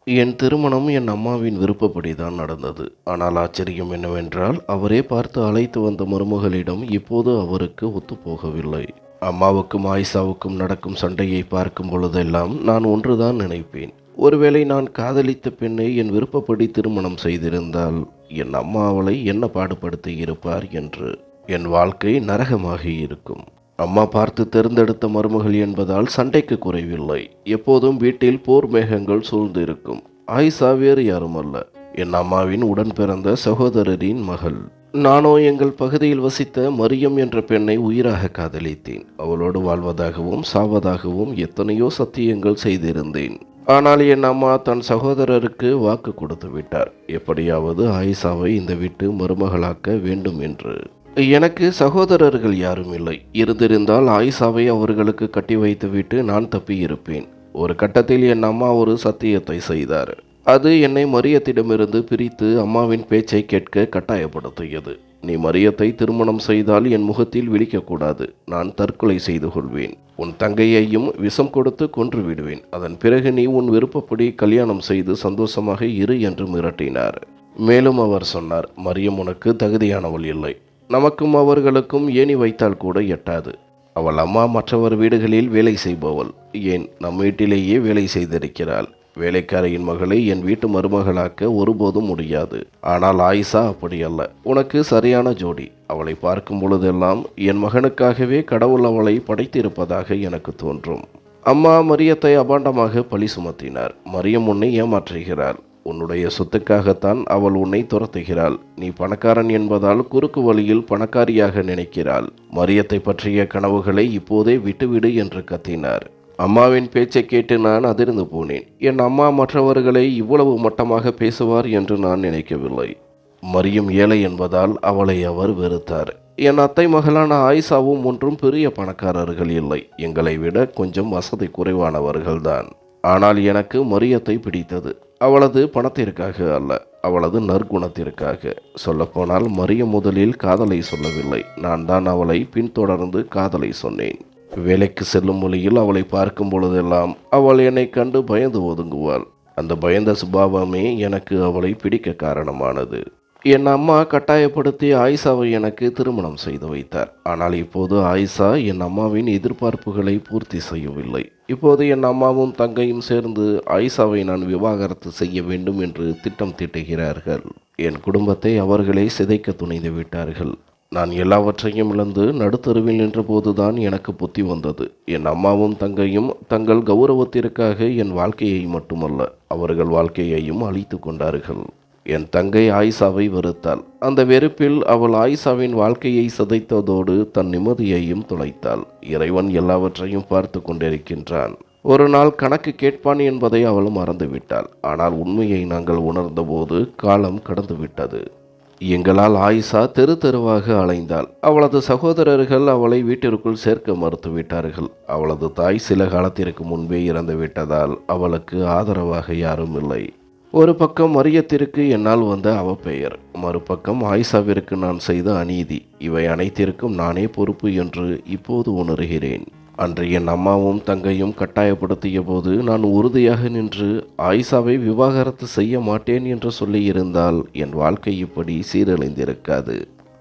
என் திருமணம் என் அம்மாவின் விருப்பப்படிதான் நடந்தது. ஆனால் ஆச்சரியம் என்னவென்றால், அவரே பார்த்து அழைத்து வந்த மருமகளிடம் இப்போது அவருக்கு ஒத்துப்போகவில்லை. அம்மாவுக்கும் ஆயிஷாவுக்கும் நடக்கும் சண்டையை பார்க்கும் பொழுதெல்லாம் நான் ஒன்றுதான் நினைப்பேன். ஒருவேளை நான் காதலித்த பெண்ணை என் விருப்பப்படி திருமணம் செய்திருந்தால் என் அம்மா அவளை என்ன பாடுபடுத்தி இருப்பார் என்று. என் வாழ்க்கை நரகமாக இருக்கும். அம்மா பார்த்து தேர்ந்தெடுத்த மருமகள் என்பதால் சண்டைக்கு குறைவில்லை. எப்போதும் வீட்டில் போர் மேகங்கள் சூழ்ந்திருக்கும். ஆயிஷா வேறு யாரும் அல்ல, என் அம்மாவின் உடன் பிறந்த சகோதரரின் மகள். நானோ எங்கள் பகுதியில் வசித்த மரியம் என்ற பெண்ணை உயிராக காதலித்தேன். அவளோடு வாழ்வதாகவும் சாவதாகவும் எத்தனையோ சத்தியங்கள் செய்திருந்தேன். ஆனால் என் அம்மா தன் சகோதரருக்கு வாக்கு கொடுத்து விட்டார், எப்படியாவது ஆயிஷாவை இந்த வீட்டு மருமகளாக்க வேண்டும் என்று. எனக்கு சகோதரர்கள் யாரும் இல்லை. இருந்திருந்தால் ஆயிஷாவை அவர்களுக்கு கட்டி வைத்துவிட்டு நான் தப்பி இருப்பேன். ஒரு கட்டத்தில் என் அம்மா ஒரு சத்தியத்தை செய்தார். அது என்னை மரியத்திடமிருந்து பிரித்து அம்மாவின் பேச்சை கேட்க கட்டாயப்படுத்தியது. நீ மரியத்தை திருமணம் செய்தால் என் முகத்தில் விழிக்கக்கூடாது. நான் தற்கொலை செய்து கொள்வேன். உன் தங்கையையும் விஷம் கொடுத்து கொன்று விடுவேன். அதன் பிறகு நீ உன் விருப்பப்படி கல்யாணம் செய்து சந்தோஷமாக இரு என்று மிரட்டினார். மேலும் அவர் சொன்னார், மரியம் உனக்கு தகுதியானவள் இல்லை. நமக்கும் அவர்களுக்கும் ஏணி வைத்தால் கூட எட்டாது. அவள் அம்மா மற்றவர் வீடுகளில் வேலை செய்பவள். ஏன், நம் வீட்டிலேயே வேலை செய்திருக்கிறாள். வேலைக்காரியின் மகளை என் வீட்டு மருமகளாக்க ஒருபோதும் முடியாது. ஆனால் ஆயிஷா அப்படி அல்ல. உனக்கு சரியான ஜோடி. அவளை பார்க்கும் பொழுதெல்லாம் என் மகனுக்காகவே கடவுள் அவளை படைத்திருப்பதாக எனக்கு தோன்றும். அம்மா மரியத்தை அபாண்டமாக பழி சுமத்தினார். மரியம் உன்னை ஏமாற்றுகிறாள். உன்னுடைய சொத்துக்காகத்தான் அவள் உன்னை துரத்துகிறாள். நீ பணக்காரன் என்பதால் குறுக்கு வழியில் பணக்காரியாக நினைக்கிறாள். மரியத்தை பற்றிய கனவுகளை இப்போதே விட்டுவிடு என்று கத்தினார். அம்மாவின் பேச்சை கேட்டு நான் அதிர்ந்து போனேன். என் அம்மா மற்றவர்களை இவ்வளவு மட்டமாக பேசுவார் என்று நான் நினைக்கவில்லை. மரியம் ஏழை என்பதால் அவளை அவர் வெறுத்தார். என் அத்தை மகளான ஆயிஷாவும் ஒன்றும் பெரிய பணக்காரர்கள் இல்லை. எங்களை விட கொஞ்சம் வசதி குறைவானவர்கள்தான். ஆனால் எனக்கு மரியத்தை பிடித்தது. அவளது பணத்திற்காக அல்ல, அவளது நற்குணத்திற்காக. சொல்லப்போனால் மரியம் முதலில் காதலை சொல்லவில்லை. நான் தான் அவளை பின்தொடர்ந்து காதலை சொன்னேன். வேலைக்கு செல்லும் மொழியில் அவளை பார்க்கும் பொழுதெல்லாம் அவள் என்னை கண்டு பயந்து ஒதுங்குவாள். அந்த பயந்த சுபாவமே எனக்கு அவளை பிடிக்க காரணமானது. என் அம்மா கட்டாயப்படுத்தி ஆயிஷாவை எனக்கு திருமணம் செய்து வைத்தார். ஆனால் இப்போது ஆயிஷா என் அம்மாவின் எதிர்பார்ப்புகளை பூர்த்தி செய்யவில்லை. இப்போது என் அம்மாவும் தங்கையும் சேர்ந்து ஆயிஷாவை நான் விவாகரத்து செய்ய வேண்டும் என்று திட்டம் தீட்டுகிறார்கள். என் குடும்பத்தை அவர்களே சிதைக்க துணிந்து விட்டார்கள். நான் எல்லாவற்றையும் இழந்து நடுத்தருவில் நின்றபோதுதான் எனக்கு புத்தி வந்தது. என் அம்மாவும் தங்கையும் தங்கள் கௌரவத்திற்காக என் வாழ்க்கையை மட்டுமல்ல, அவர்கள் வாழ்க்கையையும் அழித்து கொண்டார்கள். என் தங்கை ஆயிஷாவை வெறுத்தாள். அந்த வெறுப்பில் அவள் ஆயிஷாவின் வாழ்க்கையை சிதைத்ததோடு தன் நிம்மதியையும் தொலைத்தாள். இறைவன் எல்லாவற்றையும் பார்த்து கொண்டிருக்கின்றான். ஒரு நாள் கணக்கு கேட்பான் என்பதை அவள் மறந்துவிட்டாள். ஆனால் உண்மையை நாங்கள் உணர்ந்தபோது காலம் கடந்துவிட்டது. எங்களால் ஆயிஷா தெரு தெருவாக அலைந்தாள். அவளது சகோதரர்கள் அவளை வீட்டிற்குள் சேர்க்க மறுத்துவிட்டார்கள். அவளது தாய் சில காலத்திற்கு முன்பே இறந்து விட்டதால் அவளுக்கு ஆதரவாக யாரும் இல்லை. ஒரு பக்கம் மரியத்திற்கு என்னால் வந்த அவப்பெயர், மறுபக்கம் ஆயிஷாவிற்கு நான் செய்த அநீதி. இவை அனைத்திற்கும் நானே பொறுப்பு என்று இப்போது உணர்கிறேன். அன்று என் அம்மாவும் தங்கையும் கட்டாயப்படுத்திய போது நான் உறுதியாக நின்று ஆயிஷாவை விவாகரத்து செய்ய மாட்டேன் என்று சொல்லியிருந்தால் என் வாழ்க்கை இப்படி சீரழிந்திருக்காது.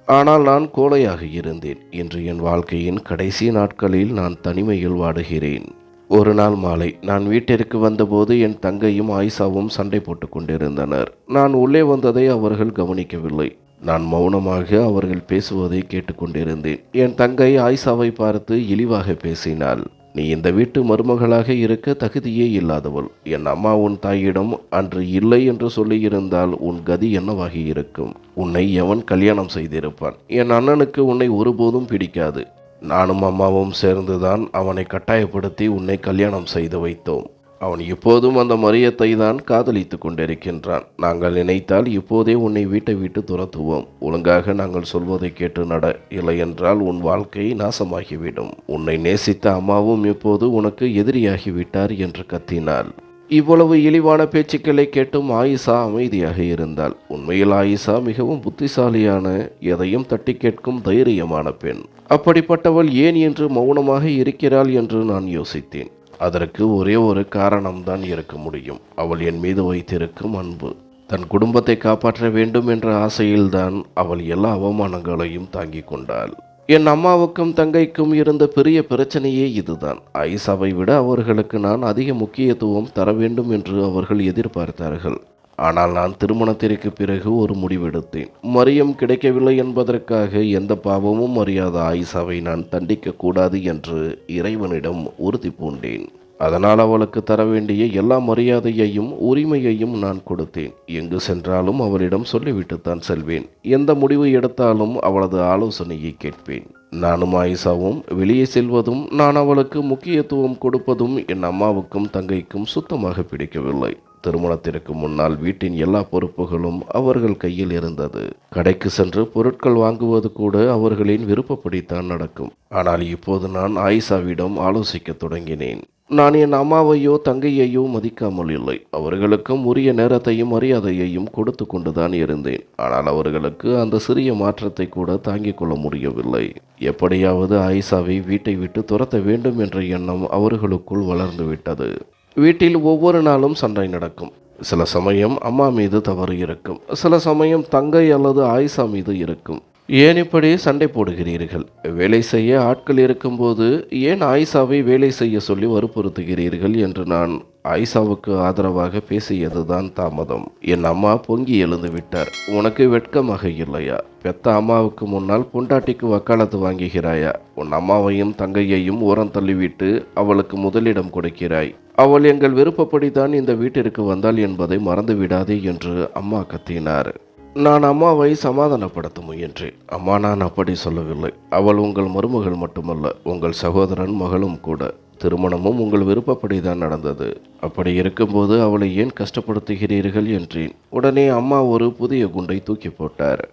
ஆனால் நான் கோழையாக இருந்தேன். இன்று என் வாழ்க்கையின் கடைசி நாட்களில் நான் தனிமையில் வாடுகிறேன். ஒரு நாள் மாலை நான் வீட்டிற்கு வந்தபோது என் தங்கையும் ஆயிஷாவும் சண்டை போட்டு கொண்டிருந்தனர். நான் உள்ளே வந்ததை அவர்கள் கவனிக்கவில்லை. நான் மௌனமாக அவர்கள் பேசுவதை கேட்டுக்கொண்டிருந்தேன். என் தங்கை ஆயிஷாவை பார்த்து இழிவாக பேசினாள். நீ இந்த வீட்டு மருமகளாக இருக்க தகுதியே இல்லாதவள். என் அம்மா உன் தாயிடம் அன்று இல்லை என்று சொல்லியிருந்தால் உன் கதி என்னவாகி இருக்கும்? உன்னை எவன் கல்யாணம் செய்திருப்பான்? என் அண்ணனுக்கு உன்னை ஒருபோதும் பிடிக்காது. நானும் அம்மாவும் சேர்ந்துதான் அவனை கட்டாயப்படுத்தி உன்னை கல்யாணம் செய்து வைத்தோம். அவன் இப்போதும் அந்த மரியத்தை தான் காதலித்து கொண்டிருக்கின்றான். நாங்கள் நினைத்தால் இப்போதே உன்னை வீட்டை விட்டு துரத்துவோம். ஒழுங்காக நாங்கள் சொல்வதை கேட்டு நட, இல்லையென்றால் உன் வாழ்க்கை நாசமாகிவிடும். உன்னை நேசித்த அம்மாவும் இப்போது உனக்கு எதிரியாகிவிட்டார் என்று கத்தினாள். இவ்வளவு இழிவான பேச்சுக்களை கேட்டும் ஆயிஷா அமைதியாக இருந்தாள். உண்மையில் ஆயிஷா மிகவும் புத்திசாலியான, எதையும் தட்டி கேட்கும் தைரியமான பெண். அப்படிப்பட்டவள் ஏன் என்று மௌனமாக இருக்கிறாள் என்று நான் யோசித்தேன். அதற்கு ஒரே ஒரு காரணம்தான் இருக்க முடியும். அவள் என் மீது வைத்திருக்கும் அன்பு. தன் குடும்பத்தை காப்பாற்ற வேண்டும் என்ற ஆசையில்தான் அவள் எல்லா அவமானங்களையும் தாங்கிக் கொண்டாள். என் அம்மாவுக்கும் தங்கைக்கும் இருந்த பெரிய பிரச்சனையே இதுதான். ஆயிஷாவை விட அவர்களுக்கு நான் அதிக முக்கியத்துவம் தர வேண்டும் என்று அவர்கள் எதிர்பார்த்தார்கள். ஆனால் நான் திருமணத்திற்கு பிறகு ஒரு முடிவெடுத்தேன். மரியம் கிடைக்கவில்லை என்பதற்காக எந்த பாவமும் அறியாத ஆயிஷாவை நான் தண்டிக்க கூடாது என்று இறைவனிடம் உறுதி பூண்டேன். அதனால் அவளுக்கு தர வேண்டிய எல்லா மரியாதையையும் உரிமையையும் நான் கொடுத்தேன். எங்கு சென்றாலும் அவளிடம் சொல்லிவிட்டுத்தான் செல்வேன். எந்த முடிவு எடுத்தாலும் அவளது ஆலோசனையை கேட்பேன். நானும் ஆயிஷாவும் வெளியே செல்வதும் நான் அவளுக்கு முக்கியத்துவம் கொடுப்பதும் என் அம்மாவுக்கும் தங்கைக்கும் சுத்தமாக பிடிக்கவில்லை. திருமணத்திற்கு முன்னால் வீட்டின் எல்லா பொறுப்புகளும் அவர்கள் கையில் இருந்தது. கடைக்கு சென்று பொருட்கள் வாங்குவது கூட அவர்களின் விருப்பப்படித்தான் நடக்கும். ஆனால் இப்போது நான் ஆயிஷாவிடம் ஆலோசிக்க தொடங்கினேன். நான் என் அம்மாவையோ தங்கையையோ மதிக்காமல் இல்லை. அவர்களுக்கும் உரிய நேரத்தையும் மரியாதையையும் கொடுத்து கொண்டுதான் இருந்தேன். ஆனால் அவர்களுக்கு அந்த சிறிய மாற்றத்தை கூட தாங்கிக் கொள்ள முடியவில்லை. எப்படியாவது ஆயிஷாவை வீட்டை விட்டு துரத்த வேண்டும் என்ற எண்ணம் அவர்களுக்குள் வளர்ந்து விட்டது. வீட்டில் ஒவ்வொரு நாளும் சண்டை நடக்கும். சில சமயம் அம்மா மீது தவறு இருக்கும், சில சமயம் தங்கை அல்லது ஆயிஷா மீது இருக்கும். ஏன் இப்படி சண்டை போடுகிறீர்கள்? வேலை செய்ய ஆட்கள் இருக்கும்போது ஏன் ஆயிஷாவை வேலை செய்ய சொல்லி வற்புறுத்துகிறீர்கள் என்று நான் ஆயிஷாவுக்கு ஆதரவாக பேசியதுதான் தாமதம். என் அம்மா பொங்கி எழுந்து விட்டார். உனக்கு வெட்கமாக இல்லையா? பெத்த அம்மாவுக்கு முன்னால் பொண்டாட்டிக்கு வக்காலத்து வாங்குகிறாயா? உன் அம்மாவையும் தங்கையையும் ஓரம் தள்ளிவிட்டு அவளுக்கு முதலிடம் கொடுக்கிறாய். அவள் எங்கள் விருப்பப்படிதான் இந்த வீட்டிற்கு வந்தாள் என்பதை மறந்து விடாதே என்று அம்மா கத்தினார். நான் அம்மாவை சமாதானப்படுத்த முயன்றேன். அம்மா, நான் அப்படி சொல்லவில்லை. அவள் உங்கள் மருமகள் மட்டுமல்ல, உங்கள் சகோதரன் மகளும் கூட. திருமணமும் உங்கள் விருப்பப்படிதான் நடந்தது. அப்படி இருக்கும்போது அவளை ஏன் கஷ்டப்படுத்துகிறீர்கள் என்றேன். உடனே அம்மா ஒரு புதிய குண்டை தூக்கி போட்டார்.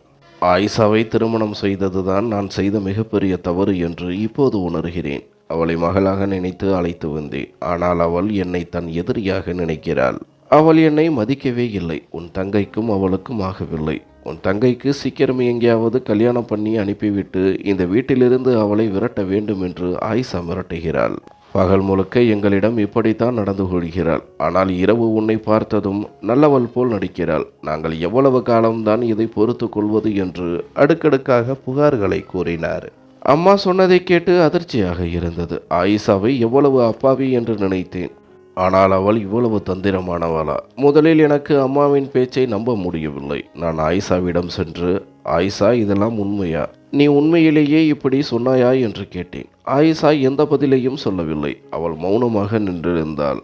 ஆயிஷாவை திருமணம் செய்ததுதான் நான் செய்த மிகப்பெரிய தவறு என்று இப்போது உணர்கிறேன். அவளை மகளாக நினைத்து அழைத்து வந்தேன். ஆனால் அவள் என்னை தன் எதிரியாக நினைக்கிறாள். அவள் என்னை மதிக்கவே இல்லை. உன் தங்கைக்கும் அவளுக்கும் ஆகவில்லை. உன் தங்கைக்கு சீக்கிரம் எங்கேயாவது கல்யாணம் பண்ணி அனுப்பிவிட்டு இந்த வீட்டிலிருந்து அவளை விரட்ட வேண்டும் என்று ஆயிஷா மிரட்டுகிறாள். பகல் முழுக்க எங்களிடம் இப்படித்தான் நடந்து கொள்கிறாள். ஆனால் இரவு உன்னை பார்த்ததும் நல்லவள் போல் நடிக்கிறாள். நாங்கள் எவ்வளவு காலம்தான் இதை பொறுத்து கொள்வது என்று அடுக்கடுக்காக புகார்களை கூறினார். அம்மா சொன்னதை கேட்டு அதிர்ச்சியாக இருந்தது. ஆயிஷாவை எவ்வளவு அப்பாவி என்று நினைத்தேன். ஆனால் அவள் இவ்வளவு தந்திரமானவளா? முதலில் எனக்கு அம்மாவின் பேச்சை நம்ப முடியவில்லை. நான் ஆயிஷாவிடம் சென்று, ஆயிஷா, இதெல்லாம் உண்மையா? நீ உண்மையிலேயே இப்படி சொன்னாயா என்று கேட்டேன். ஆயிஷா எந்த பதிலையும் சொல்லவில்லை. அவள் மௌனமாக நின்றிருந்தாள்.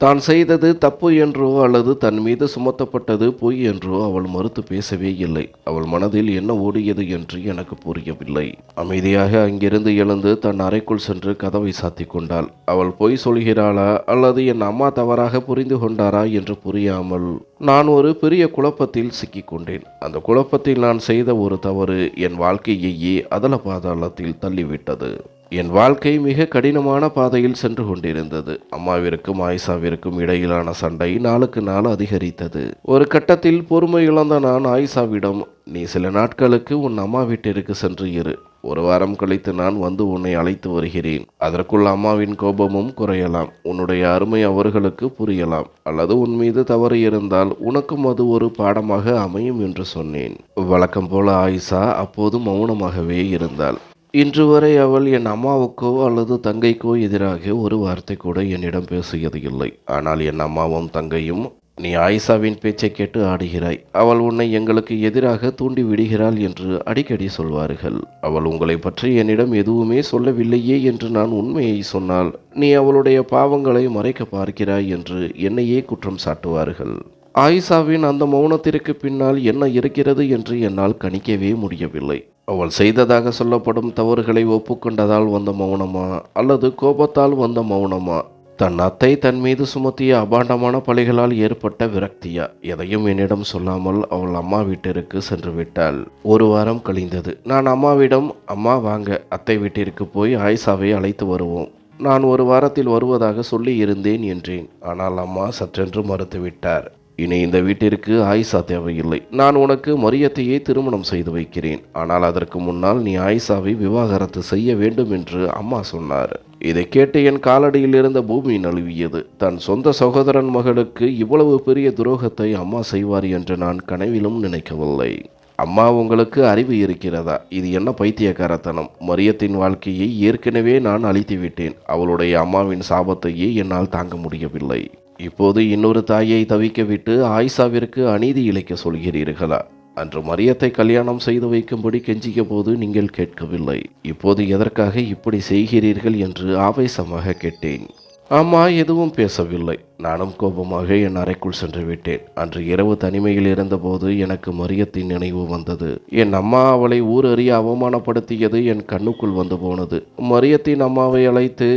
தான் செய்தது தப்பு என்றோ அல்லது தன் மீது சுமத்தப்பட்டது பொய் என்றோ அவள் மறுத்து பேசவே இல்லை. அவள் மனதில் என்ன ஓடியது என்று எனக்கு புரியவில்லை. அமைதியாக அங்கிருந்து எழுந்து தன் அறைக்குள் சென்று கதவை சாத்தி கொண்டாள். அவள் பொய் சொல்கிறாளா அல்லது என் அம்மா தவறாக புரிந்து கொண்டாரா என்று புரியாமல் நான் ஒரு பெரிய குழப்பத்தில் சிக்கிக்கொண்டேன். அந்த குழப்பத்தில் நான் செய்த ஒரு தவறு என் வாழ்க்கையையே அதல பாதாளத்தில் தள்ளிவிட்டது. என் வாழ்க்கை மிக கடினமான பாதையில் சென்று கொண்டிருந்தது. அம்மாவிற்கும் ஆயிஷாவிற்கும் இடையிலான சண்டை நாளுக்கு நாள் அதிகரித்தது. ஒரு கட்டத்தில் பொறுமை இழந்த நான் ஆயிஷாவிடம், நீ சில நாட்களுக்கு உன் அம்மா வீட்டிற்கு சென்று இரு. ஒரு வாரம் கழித்து நான் வந்து உன்னை அழைத்து வருகிறேன். அதற்குள் அம்மாவின் கோபமும் குறையலாம். உன்னுடைய அருமை அவர்களுக்கு புரியலாம். அல்லது உன் மீது தவறு இருந்தால் உனக்கும் அது ஒரு பாடமாக அமையும் என்று சொன்னேன். வழக்கம் போல ஆயிஷா அப்போது மௌனமாகவே இருந்தாள். இன்று வரை அவள் என் அம்மாவுக்கோ அல்லது தங்கைக்கோ எதிராக ஒரு வார்த்தை கூட என்னிடம் பேசியது இல்லை. ஆனால் என் அம்மாவும் தங்கையும், நீ ஆயிஷாவின் பேச்சை கேட்டு ஆடுகிறாய், அவள் உன்னை எங்களுக்கு எதிராக தூண்டி விடுகிறாள் என்று அடிக்கடி சொல்வார்கள். அவள் உங்களை பற்றி என்னிடம் எதுவுமே சொல்லவில்லையே என்று நான் உண்மையை சொன்னால் நீ அவளுடைய பாவங்களை மறைக்க பார்க்கிறாய் என்று என்னையே குற்றம் சாட்டுவார்கள். ஆயிஷாவின் அந்த மௌனத்திற்கு பின்னால் என்ன இருக்கிறது என்று என்னால் கணிக்கவே முடியவில்லை. அவள் செய்ததாக சொல்லப்படும் தவறுகளை ஒப்புக்கொண்டதால் வந்த மௌனமா அல்லது கோபத்தால் வந்த மௌனமா? தன் அத்தை தன் மீது சுமத்திய அபாண்டமான பழிகளால் ஏற்பட்ட விரக்தியா? எதையும் என்னிடம் சொல்லாமல் அவள் அம்மா வீட்டிற்கு சென்று விட்டாள். ஒரு வாரம் கழிந்தது. நான் அம்மாவிடம், அம்மா வாங்க, அத்தை வீட்டிற்கு போய் ஆயிஷாவை அழைத்து வருவோம். நான் ஒரு வாரத்தில் வருவதாக சொல்லி இருந்தேன் என்றேன். ஆனால் அம்மா சற்றென்று மறுத்துவிட்டார். இனி இந்த வீட்டிற்கு ஆயிஷா தேவையில்லை. நான் உனக்கு மரியத்தையே திருமணம் செய்து வைக்கிறேன். ஆனால் அதற்கு முன்னால் நீ ஆயிஷாவை விவாகரத்து செய்ய வேண்டும் என்று அம்மா சொன்னார். இதை கேட்டு என் காலடியில் இருந்த பூமி நழுவியது. தன் சொந்த சகோதரன் மகளுக்கு இவ்வளவு பெரிய துரோகத்தை அம்மா செய்வார் என்று நான் கனவிலும் நினைக்கவில்லை. அம்மா, உங்களுக்கு அறிவு இருக்கிறதா? இது என்ன பைத்தியக்காரத்தனம்? மரியத்தின் வாழ்க்கையை ஏற்கனவே நான் அழித்து விட்டேன். அவளுடைய அம்மாவின் சாபத்தையே என்னால் தாங்க முடியவில்லை. இப்போது இன்னொரு தாயை தவிக்க விட்டு ஆயிஷாவிற்கு அநீதி இழைக்க சொல்கிறீர்களா? அன்று மரியத்தை கல்யாணம் செய்து வைக்கும்படி கெஞ்சிய போது நீங்கள் கேட்கவில்லை. இப்போது எதற்காக இப்படி செய்கிறீர்கள் என்று ஆவேசமாக கேட்டேன். அம்மா எதுவும் பேசவில்லை. நானும் கோபமாக என் அறைக்குள் சென்று விட்டேன். அன்று இரவு தனிமையில் இருந்தபோது எனக்கு மரியத்தின் நினைவு வந்தது. என் அம்மா அவளை ஊர் அறிய அவமானப்படுத்தியது என் கண்ணுக்குள் வந்து போனது. மரியத்தின் அம்மாவை அழைத்து,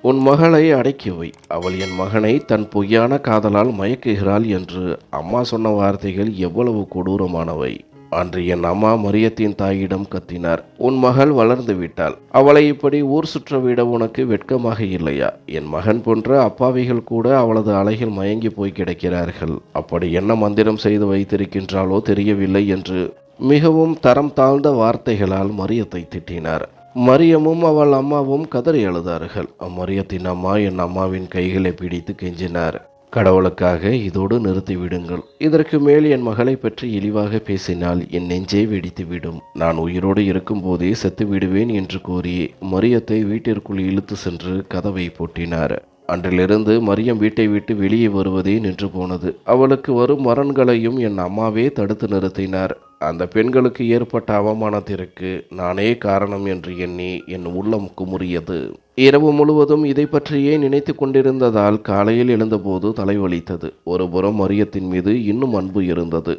உன் மகளை அடக்கி வை, அவள் என் மகனை தன் பொய்யான காதலால் மயக்குகிறாள் என்று அம்மா சொன்ன வார்த்தைகள் எவ்வளவு கொடூரமானவை. அன்று என் அம்மா மரியத்தின் தாயிடம் கத்தினார், உன் மகள் வளர்ந்து விட்டாள், அவளை இப்படி ஊர் சுற்ற விட உனக்கு வெட்கமாக இல்லையா? என் மகன் போன்ற அப்பாவிகள் கூட அவளது அழகில் மயங்கி போய் கிடக்கிறார்கள். அப்படி என்ன மந்திரம் செய்து வைத்திருக்கின்றாளோ தெரியவில்லை என்று மிகவும் தரம் தாழ்ந்த வார்த்தைகளால் மரியத்தை திட்டினார். மரியமும் அவள் அம்மாவும் கதறி அழுதார்கள். மரியத்தின் அம்மா என் அம்மாவின் கைகளை பிடித்து கெஞ்சினார், கடவுளுக்காக இதோடு நிறுத்திவிடுங்கள். இதற்கு மேல் என் மகளை பற்றி இழிவாக பேசினால் என் நெஞ்சே வெடித்துவிடும். நான் உயிரோடு இருக்கும்போதே செத்து விடுவேன் என்று கூறி மரியத்தை வீட்டிற்குள் இழுத்து சென்று கதவை பூட்டினார். அன்றிலிருந்து மரியம் வீட்டை விட்டு வெளியே வருவதே நின்று போனது. அவளுக்கு வரும் வரன்களையும் என் அம்மாவே தடுத்து நிறுத்தினார். அந்த பெண்களுக்கு ஏற்பட்ட அவமானத்திற்கு நானே காரணம் என்று எண்ணி என் உள்ளம் குமுறியது. இரவு முழுவதும் இதை பற்றியே நினைத்து கொண்டிருந்ததால் காலையில் எழுந்தபோது தலைவலித்தது. ஒருபுறம் மரியத்தின் மீது இன்னும் அன்பு இருந்தது,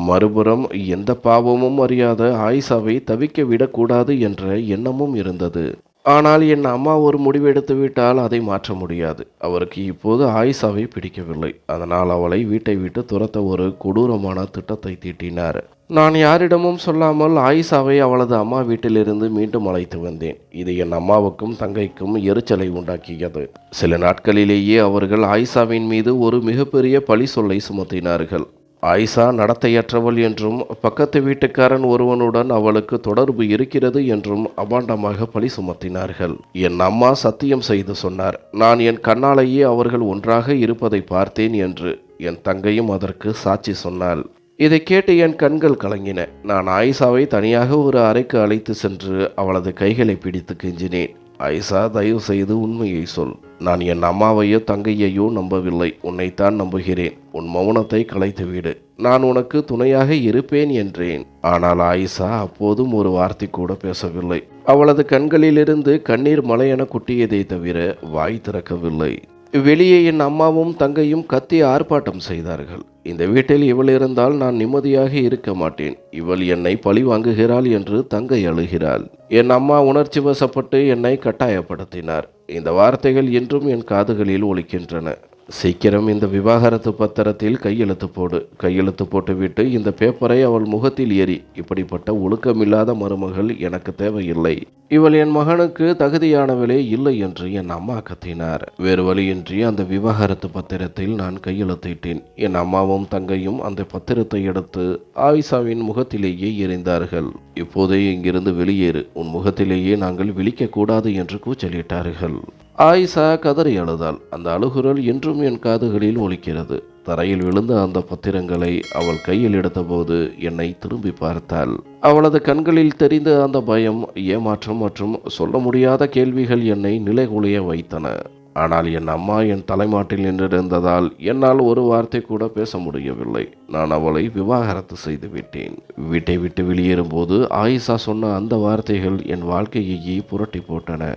மறுபுறம் எந்த பாவமும் அறியாத ஆயிஷாவை தவிக்க விடக்கூடாது என்ற எண்ணமும் இருந்தது. ஆனால் என் அம்மா ஒரு முடிவெடுத்து விட்டால் அதை மாற்ற முடியாது. அவருக்கு இப்போது ஆயிஷாவை பிடிக்கவில்லை. அதனால் அவளை வீட்டை விட்டு துரத்த ஒரு கொடூரமான திட்டத்தை தீட்டினார். நான் யாரிடமும் சொல்லாமல் ஆயிஷாவை அவளது அம்மா வீட்டிலிருந்து மீண்டும் அழைத்து வந்தேன். இது என் அம்மாவுக்கும் தங்கைக்கும் எரிச்சலை உண்டாக்கியது. சில நாட்களிலேயே அவர்கள் ஆயிஷாவின் மீது ஒரு மிகப்பெரிய பழி சொல்லை சுமத்தினார்கள். ஆயிஷா நடத்தையற்றவள் என்றும் பக்கத்து வீட்டுக்காரன் ஒருவனுடன் அவளுக்கு தொடர்பு இருக்கிறது என்றும் அபாண்டமாக பழி சுமத்தினார்கள். என் அம்மா சத்தியம் செய்து சொன்னார், நான் என் கண்ணாலேயே அவர்கள் ஒன்றாக இருப்பதை பார்த்தேன் என்று. என் தங்கையும் அதற்கு சாட்சி சொன்னாள். இதை கேட்டு என் கண்கள் கலங்கின. நான் ஆயிஷாவை தனியாக ஒரு அறைக்கு அழைத்து சென்று அவளது கைகளை பிடித்து கெஞ்சினேன். ஆயிஷா, தயவு செய்து உண்மையை சொல். நான் என் அம்மாவையோ தங்கையையோ நம்பவில்லை, உன்னைத்தான் நம்புகிறேன். உன் மௌனத்தை கலைத்துவிடு, நான் உனக்கு துணையாக இருப்பேன் என்றேன். ஆனால் ஆயிஷா அப்போதும் ஒரு வார்த்தை கூட பேசவில்லை. அவளது கண்களிலிருந்து கண்ணீர் மலையென கொட்டியதை தவிர வாய் திறக்கவில்லை. வெளியே என் அம்மாவும் தங்கையும் கத்தி ஆர்ப்பாட்டம் செய்தார்கள். இந்த வீட்டில் இவள் இருந்தால் நான் நிம்மதியாக இருக்க மாட்டேன். இவள் என்னை பழி வாங்குகிறாள் என்று தங்கை அழுகிறாள். என் அம்மா உணர்ச்சி வசப்பட்டு என்னை கட்டாயப்படுத்தினார். இந்த வார்த்தைகள் இன்றும் என் காதுகளில் ஒலிக்கின்றன. சீக்கிரம் இந்த விவாகரத்து பத்திரத்தில் கையெழுத்து போடு. கையெழுத்து போட்டுவிட்டு இந்த பேப்பரை அவள் முகத்தில் ஏறி, இப்படிப்பட்ட ஒழுக்கமில்லாத மருமகள் எனக்கு தேவையில்லை. இவள் என் மகனுக்கு தகுதியானவளே இல்லை என்று என் அம்மா கத்தினார். வேறு வழியின்றி அந்த விவாகரத்து பத்திரத்தில் நான் கையெழுத்திட்டேன். என் அம்மாவும் தங்கையும் அந்த பத்திரத்தை எடுத்து ஆயிஷாவின் முகத்திலேயே எறிந்தார்கள். இப்போதே இங்கிருந்து வெளியேறு, உன் முகத்திலேயே நாங்கள் விழிக்கக்கூடாது என்று கூச்சலிட்டார்கள். ஆயிஷா கதறி அழுதாள். அந்த அழுகுரல் என்றும் என் காதுகளில் ஒலிக்கிறது. தரையில் விழுந்த அந்த பத்திரங்களை அவள் கையில் எடுத்தபோது என்னை திரும்பி பார்த்தாள். அவளது கண்களில் தெரிந்த அந்த பயம், ஏமாற்றம் மற்றும் சொல்ல முடியாத கேள்விகள் என்னை நிலைகுலைய வைத்தன. ஆனால் என் அம்மா என் தலைமாட்டில் நின்றிருந்ததால் என்னால் ஒரு வார்த்தை கூட பேச முடியவில்லை. நான் அவளை விவாகரத்து செய்து விட்டேன். வீட்டை விட்டு வெளியேறும்போது ஆயிஷா சொன்ன அந்த வார்த்தைகள் என் வாழ்க்கையையே புரட்டி போட்டன.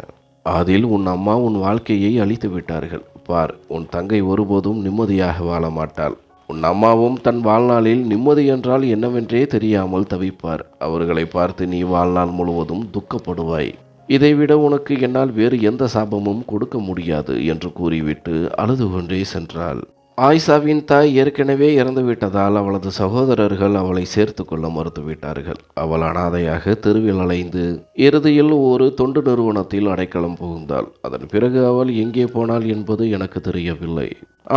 அதில் உன் அம்மா உன் வாழ்க்கையை அழித்து விட்டார்கள். பார், உன் தங்கை ஒருபோதும் நிம்மதியாக வாழ மாட்டாள். உன் அம்மாவும் தன் வாழ்நாளில் நிம்மதி என்றால் என்னவென்றே தெரியாமல் தவிப்பார். அவர்களை பார்த்து நீ வாழ்நாள் முழுவதும் துக்கப்படுவாய். இதைவிட உனக்கு என்னால் வேறு எந்த சாபமும் கொடுக்க முடியாது என்று கூறிவிட்டு அழுது கொண்டே சென்றாள். ஆயிஷாவின் தாய் ஏற்கனவே இறந்துவிட்டதால் அவளது சகோதரர்கள் அவளை சேர்த்து கொள்ள மறுத்துவிட்டார்கள். அவள் அனாதையாக தெருவில் அலைந்து இறுதியில் ஒரு தொண்டு நிறுவனத்தில் அடைக்கலம் புகுந்தாள். அதன் பிறகு அவள் எங்கே போனாள் என்பது எனக்கு தெரியவில்லை.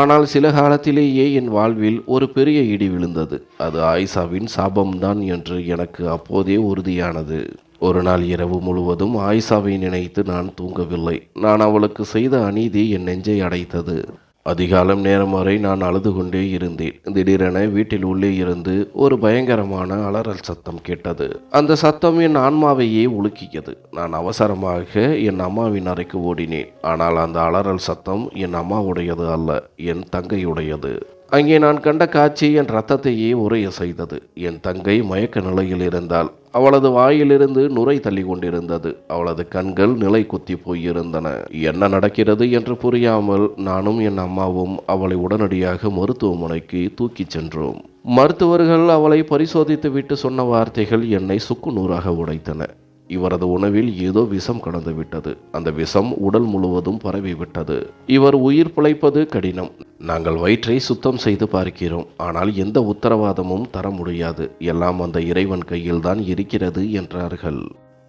ஆனால் சில காலத்திலேயே என் வாழ்வில் ஒரு பெரிய இடி விழுந்தது. அது ஆயிஷாவின் சாபம்தான் என்று எனக்கு அப்போதே உறுதியானது. ஒரு நாள் இரவு முழுவதும் ஆயிஷாவை நினைத்து நான் தூங்கவில்லை. நான் அவளுக்கு செய்த அநீதி என் நெஞ்சை அடைத்தது. அதிகாலம் நேரம் வரை நான் அழுது கொண்டே இருந்தேன். திடீரென வீட்டில் உள்ளே இருந்து ஒரு பயங்கரமான அலறல் சத்தம் கேட்டது. அந்த சத்தம் என் ஆன்மாவையே உலுக்கியது. நான் அவசரமாக என் அம்மாவின் அறைக்கு ஓடினேன். ஆனால் அந்த அலறல் சத்தம் என் அம்மாவுடையது அல்ல, என் தங்கையுடையது. அங்கே நான் கண்ட காட்சி என் இரத்தத்தையே உறைய செய்தது. என் தங்கை மயக்க நிலையில் இருந்தாள். அவளது வாயிலிருந்து நுரை தள்ளி கொண்டிருந்தது. அவளது கண்கள் நிலை குத்தி போயிருந்தன. என்ன நடக்கிறது என்று புரியாமல் நானும் என் அம்மாவும் அவளை உடனடியாக மருத்துவமனைக்கு தூக்கிச் சென்றோம். மருத்துவர்கள் அவளை பரிசோதித்து விட்டு சொன்ன வார்த்தைகள் என்னை சுக்கு நூறாக உடைத்தன. இவரது உணவில் ஏதோ விஷம் கலந்து விட்டது. அந்த விஷம் உடல் முழுவதும் பரவிவிட்டது. இவர் உயிர் பிழைப்பது கடினம். நாங்கள் வயிற்றை சுத்தம் செய்து பார்க்கிறோம். ஆனால் எந்த உத்தரவாதமும் தர முடியாது. எல்லாம் அந்த இறைவன் கையில்தான் இருக்கிறது என்றார்கள்.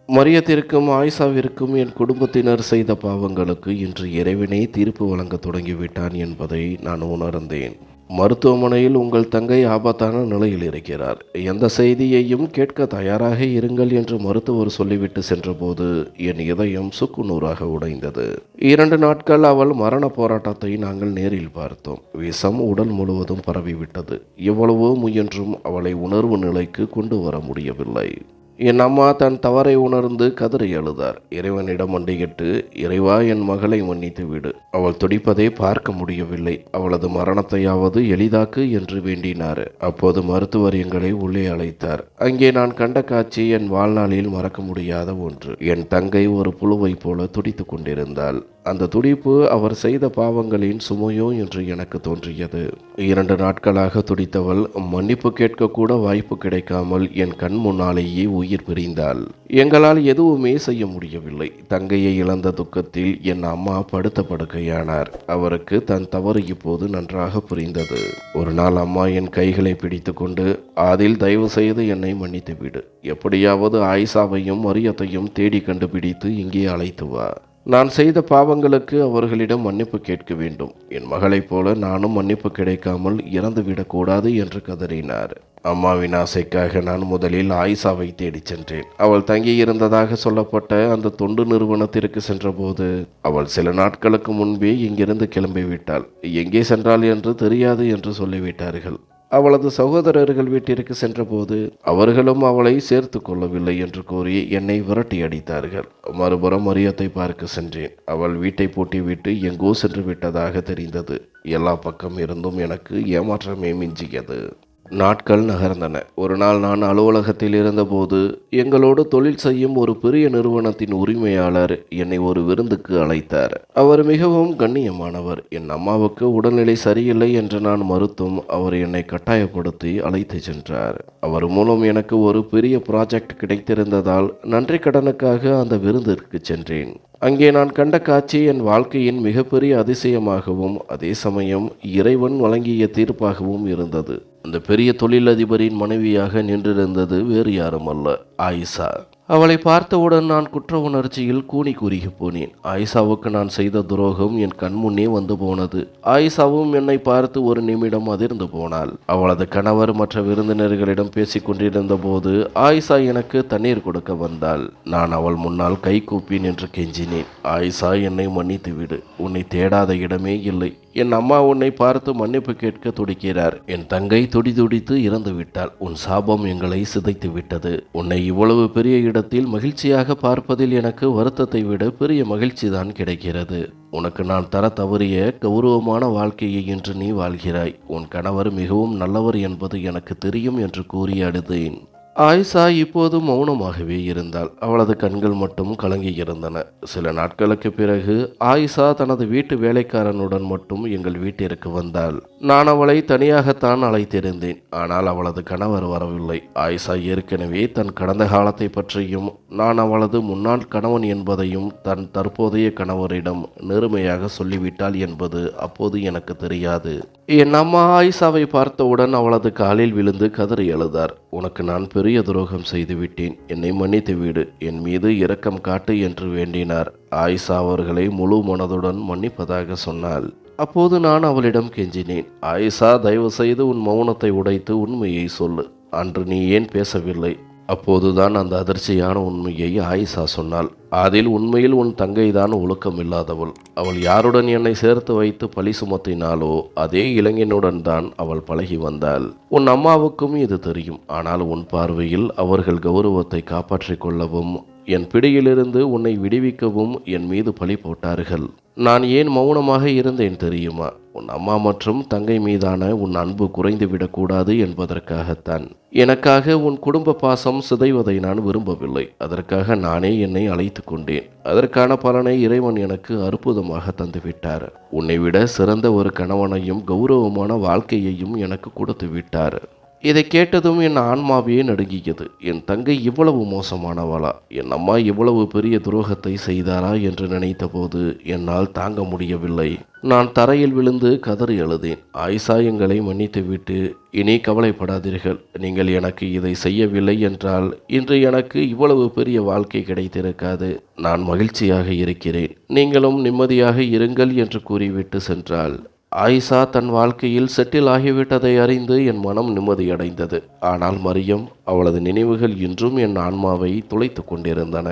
மரியத்திற்கும் ஆயிஷாவிற்கும் என் குடும்பத்தினர் செய்த பாவங்களுக்கு இன்று இறைவனே தீர்ப்பு வழங்க தொடங்கிவிட்டான் என்பதை நான் உணர்ந்தேன். மருத்துவமனையில் உங்கள் தங்கை ஆபத்தான நிலையில் இருக்கிறார். எந்த செய்தியையும் கேட்க தயாராக இருங்கள் என்று மருத்துவர் சொல்லிவிட்டு சென்றபோது என் இதயம் சுக்குநூறாக உடைந்தது. 2 நாட்கள் அவள் மரண போராட்டத்தை நாங்கள் நேரில் பார்த்தோம். விஷம் உடல் முழுவதும் பரவிவிட்டது. எவ்வளவோ முயன்றும் அவளை உணர்வு நிலைக்கு கொண்டு வர முடியவில்லை. என் அம்மா தன் தவறை உணர்ந்து கதறி அழுதார். இறைவனிடம் மண்டியிட்டு, இறைவா, என் மகளை மன்னித்து விடு. அவள் துடிப்பதை பார்க்க முடியவில்லை. அவளது மரணத்தையாவது எளிதாக்கு என்று வேண்டினார். அப்போது மருத்துவர் எங்களை உள்ளே அழைத்தார். அங்கே நான் கண்ட காட்சி என் வாழ்நாளில் மறக்க முடியாத ஒன்று. என் தங்கை ஒரு புழுவை போல துடித்து கொண்டிருந்தாள். அந்த துடிப்பு அவர் செய்த பாவங்களின் சுமையோ என்று எனக்கு தோன்றியது. 2 நாட்களாக துடித்தவள் மன்னிப்பு கேட்க கூட வாய்ப்பு கிடைக்காமல் என் கண் முன்னாலேயே உயிர் பிரிந்தாள். எங்களால் எதுவுமே செய்ய முடியவில்லை. தங்கையை இழந்த துக்கத்தில் என் அம்மா படுத்த படுக்கையானார். அவருக்கு தன் தவறு இப்போது நன்றாக புரிந்தது. ஒரு நாள் அம்மா என் கைகளை பிடித்து கொண்டு, அதில் தயவு செய்து என்னை மன்னித்து விடு. எப்படியாவது ஆயிஷாவையும் மரியத்தையும் தேடி கண்டுபிடித்து இங்கே அழைத்து வா. நான் செய்த பாவங்களுக்கு அவர்களிடம் மன்னிப்பு கேட்க வேண்டும். என் மகளைப் போல நானும் மன்னிப்பு கிடைக்காமல் இறந்துவிடக்கூடாது என்று கதறினார். அம்மாவின் ஆசைக்காக நான் முதலில் ஆயிஷாவை தேடிச் சென்றேன். அவள் தங்கியிருந்ததாக சொல்லப்பட்ட அந்த தொண்டு நிறுவனத்திற்கு சென்றபோது அவள் சில நாட்களுக்கு முன்பே இங்கிருந்து கிளம்பிவிட்டாள். எங்கே சென்றாள் என்று தெரியாது என்று சொல்லிவிட்டார்கள். அவளது சகோதரர்கள் வீட்டிற்கு சென்றபோது அவர்களும் அவளை சேர்த்து கொள்ளவில்லை என்று கூறி என்னை விரட்டி அடித்தார்கள். மறுபுறம் மரியத்தை பார்க்க சென்றேன். அவள் வீட்டை பூட்டிவிட்டு எங்கோ சென்று விட்டதாக தெரிந்தது. எல்லா பக்கம் இருந்தும் எனக்கு ஏமாற்றமே மிஞ்சியது. நாட்கள் நகர்ந்தன. ஒரு நாள் நான் அலுவலகத்தில் இருந்தபோது எங்களோடு தொழில் செய்யும் ஒரு பெரிய நிறுவனத்தின் உரிமையாளர் என்னை ஒரு விருந்துக்கு அழைத்தார். அவர் மிகவும் கண்ணியமானவர். என் அம்மாவுக்கு உடல்நிலை சரியில்லை என்று நான் மறுத்தும் அவர் என்னை கட்டாயப்படுத்தி அழைத்து சென்றார். அவர் மூலம் எனக்கு ஒரு பெரிய ப்ராஜெக்ட் கிடைத்திருந்ததால் நன்றி கடனுக்காக அந்த விருந்திற்கு சென்றேன். அங்கே நான் கண்ட காட்சி என் வாழ்க்கையின் மிகப்பெரிய அதிசயமாகவும் அதே சமயம் இறைவன் வழங்கிய தீர்ப்பாகவும் இருந்தது. அந்த பெரிய தொழிலதிபரின் மனைவியாக நின்றிருந்தது வேறு யாரும் அல்ல, ஆயிஷா. அவளை பார்த்தவுடன் நான் குற்ற உணர்ச்சியில் கூனி குறுகி போனேன். ஆயிஷாவுக்கு நான் செய்த துரோகம் என் கண்முன்னே வந்து போனது. ஆயிஷாவும் என்னை பார்த்து ஒரு நிமிடம் அதிர்ந்து போனாள். அவளது கணவர் மற்ற விருந்தினர்களிடம் பேசிக் கொண்டிருந்த போது ஆயிஷா எனக்கு தண்ணீர் கொடுக்க வந்தாள். நான் அவள் முன்னால் கை கூப்பி நின்று கெஞ்சினேன். ஆயிஷா, என்னை மன்னித்து விடு. உன்னை தேடாத இடமே இல்லை. என் அம்மா உன்னை பார்த்து மன்னிப்பு கேட்க துடிக்கிறார். என் தங்கை துடிதுடித்து இறந்து விட்டாள். உன் சாபம் எங்களை சிதைத்து விட்டது. உன்னை இவ்வளவு பெரிய இடத்தில் மகிழ்ச்சியாக பார்ப்பதில் எனக்கு வருத்தத்தை விட பெரிய மகிழ்ச்சிதான் கிடைக்கிறது. உனக்கு நான் தர தவறிய கௌரவமான வாழ்க்கையை இன்று நீ வாழ்கிறாய். உன் கணவர் மிகவும் நல்லவர் என்பது எனக்கு தெரியும் என்று கூறி அழுதேன். ஆயிஷா இப்போது மௌனமாகவே இருந்தாள். அவளது கண்கள் மட்டும் கலங்கி இருந்தன. சில நாட்களுக்கு பிறகு ஆயிஷா தனது வீட்டு வேலைக்காரனுடன் மட்டும் எங்கள் வீட்டிற்கு வந்தாள். நான் அவளை தனியாகத்தான் அழைத்திருந்தேன். ஆனால் அவளது கணவர் வரவில்லை. ஆயிஷா ஏற்கனவே தன் கடந்த காலத்தை பற்றியும் நான் அவளது முன்னாள் கணவன் என்பதையும் தன் தற்போதைய கணவரிடம் நேர்மையாக சொல்லிவிட்டாள் என்பது அப்போது எனக்கு தெரியாது. என் அம்மா ஆயிஷாவை பார்த்தவுடன் அவளது காலில் விழுந்து கதறி அழுதார். உனக்கு நான் பெரிய துரோகம் செய்துவிட்டேன், என்னை மன்னித்து விடு, என் மீது இரக்கம் காட்டு என்று வேண்டினார். ஆயிஷா அவர்களை முழு மனதுடன் மன்னிப்பதாக சொன்னாள். அப்போது நான் அவளிடம் கெஞ்சினேன், ஆயிஷா, தயவு செய்து உன் மௌனத்தை உடைத்து உண்மையை சொல்லு. அன்று நீ ஏன் பேசவில்லை? அப்போதுதான் அந்த அதிர்ச்சியான உண்மையை ஆயிஷா சொன்னாள். அதில் உண்மையில் உன் தங்கைதான் ஒழுக்கமில்லாதவள். அவள் யாருடன் என்னை சேர்த்து வைத்து பழி சுமத்தினாலோ அதே இளைஞனுடன் தான் அவள் பழகி வந்தாள். உன் அம்மாவுக்கும் இது தெரியும். ஆனால் உன் பார்வையில் அவர்கள் கௌரவத்தை காப்பாற்றிக் கொள்ளவும் என் பிடியிலிருந்து உன்னை விடுவிக்கவும் என் மீது பழி போட்டார்கள். நான் ஏன் மௌனமாக இருந்தேன் தெரியுமா? உன் அம்மா மற்றும் தங்கை மீதான உன் அன்பு குறைந்துவிடக்கூடாது என்பதற்காகத்தான். எனக்காக உன் குடும்ப பாசம் சிதைவதை நான் விரும்பவில்லை. அதற்காக நானே என்னை அழைத்து கொண்டேன். அதற்கான பலனை இறைவன் எனக்கு அற்புதமாக தந்துவிட்டார். உன்னை விட சிறந்த ஒரு கணவனையும் கௌரவமான வாழ்க்கையையும் எனக்கு கொடுத்து விட்டார். இதை கேட்டதும் என் ஆன்மாவே நடுங்கியது. என் தங்கை இவ்வளவு மோசமானவளா? என் அம்மா இவ்வளவு பெரிய துரோகத்தை செய்தாரா என்று நினைத்தபோது என்னால் தாங்க முடியவில்லை. நான் தரையில் விழுந்து கதறி அழுதேன். ஆயிஷா, எங்களை மன்னித்துவிட்டு இனி கவலைப்படாதீர்கள். நீங்கள் எனக்கு இதை செய்யவில்லை என்றால் இன்று எனக்கு இவ்வளவு பெரிய வாழ்க்கை கிடைத்திருக்காது. நான் மகிழ்ச்சியாக இருக்கிறேன், நீங்களும் நிம்மதியாக இருங்கள் என்று கூறிவிட்டு சென்றாள். ஆயிஷா தன் வாழ்க்கையில் செட்டில் ஆகிவிட்டதை அறிந்து என் மனம் நிம்மதியடைந்தது. ஆனால் மரியம், அவளது நினைவுகள் இன்றும் என் ஆன்மாவை துளைத்து கொண்டிருந்தன.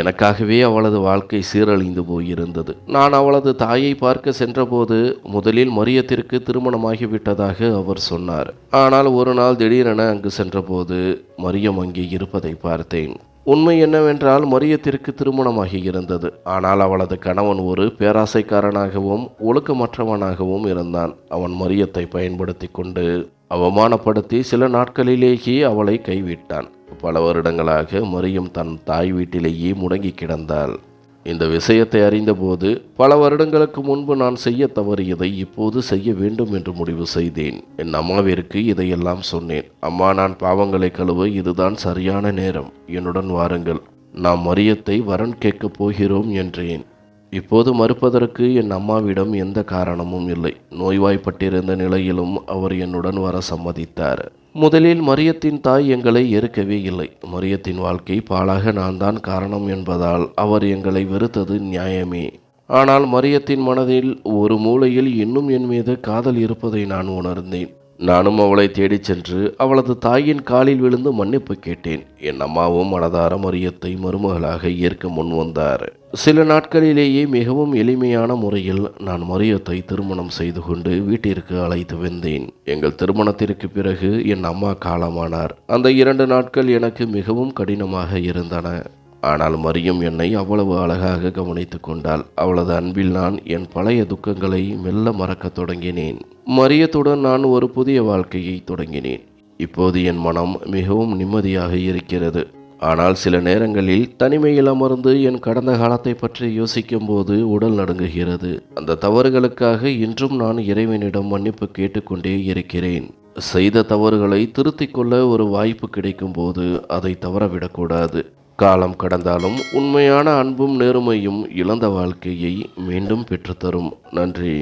எனக்காகவே அவளது வாழ்க்கை சீரழிந்து போயிருந்தது. நான் அவளது தாயை பார்க்க சென்றபோது முதலில் மரியத்திற்கு திருமணமாகிவிட்டதாக அவர் சொன்னார். ஆனால் ஒரு நாள் திடீரென அங்கு சென்றபோது மரியம் அங்கே இருப்பதை பார்த்தேன். உண்மை என்னவென்றால் மரியத்திற்கு திருமணமாகி இருந்தது. ஆனால் அவளது கணவன் ஒரு பேராசைக்காரனாகவும் ஒழுக்கமற்றவனாகவும் இருந்தான். அவன் மரியத்தை பயன்படுத்தி கொண்டு அவமானப்படுத்தி சில நாட்களிலேயே அவளை கைவிட்டான். பல வருடங்களாக மரியம் தன் தாய் வீட்டிலேயே முடங்கி கிடந்தாள். இந்த விஷயத்தை அறிந்தபோது பல வருடங்களுக்கு முன்பு நான் செய்ய தவறியதை இப்போது செய்ய வேண்டும் என்று முடிவு செய்தேன். என் அம்மாவிற்கு இதையெல்லாம் சொன்னேன். அம்மா, நான் பாவங்களை கழுவ இதுதான் சரியான நேரம், என்னுடன் வாருங்கள், நாம் மரியத்தை வரன் கேட்கப் போகிறோம் என்றேன். இப்போது மறுப்பதற்கு என் அம்மாவிடம் எந்த காரணமும் இல்லை. நோய்வாய்ப்பட்டிருந்த நிலையிலும் அவர் என்னுடன் வர சம்மதித்தார். முதலில் மரியத்தின் தாய் எங்களை ஏற்கவே இல்லை. மரியத்தின் வாழ்க்கை பாழாக நான் தான் காரணம் என்பதால் அவர் எங்களை வெறுத்தது நியாயமே. ஆனால் மரியத்தின் மனதில் ஒரு மூலையில் இன்னும் என் மீது காதல் இருப்பதை நான் உணர்ந்தேன். நானும் அவளை தேடிச் சென்று அவளது தாயின் காலில் விழுந்து மன்னிப்பு கேட்டேன். என் அம்மாவும் மனதார மரியத்தை மருமகளாக ஏற்க முன் வந்தார். சில நாட்களிலேயே மிகவும் எளிமையான முறையில் நான் மரியத்தை திருமணம் செய்து கொண்டு வீட்டிற்கு அழைத்து வந்தேன். எங்கள் திருமணத்திற்கு பிறகு என் அம்மா காலமானார். அந்த 2 நாட்கள் எனக்கு மிகவும் கடினமாக இருந்தன. ஆனால் மரியம் என்னை அவ்வளவு அழகாக கவனித்து கொண்டாள். அவளது அன்பில் நான் என் பழைய துக்கங்களை மெல்ல மறக்கத் தொடங்கினேன். மரியத்துடன் நான் ஒரு புதிய வாழ்க்கையை தொடங்கினேன். இப்போது என் மனம் மிகவும் நிம்மதியாக இருக்கிறது. ஆனால் சில நேரங்களில் தனிமையில் அமர்ந்து என் கடந்த காலத்தை பற்றி யோசிக்கும் போது உடல் நடுங்குகிறது. அந்த தவறுகளுக்காக இன்றும் நான் இறைவனிடம் மன்னிப்பு கேட்டுக்கொண்டே இருக்கிறேன். செய்த தவறுகளை திருத்திக் கொள்ள ஒரு வாய்ப்பு கிடைக்கும் போது அதை தவறவிடக்கூடாது. காலம் கடந்தாலும் உண்மையான அன்பும் நேர்மையும் இழந்த வாழ்க்கையை மீண்டும் பெற்றுத்தரும். நன்றி.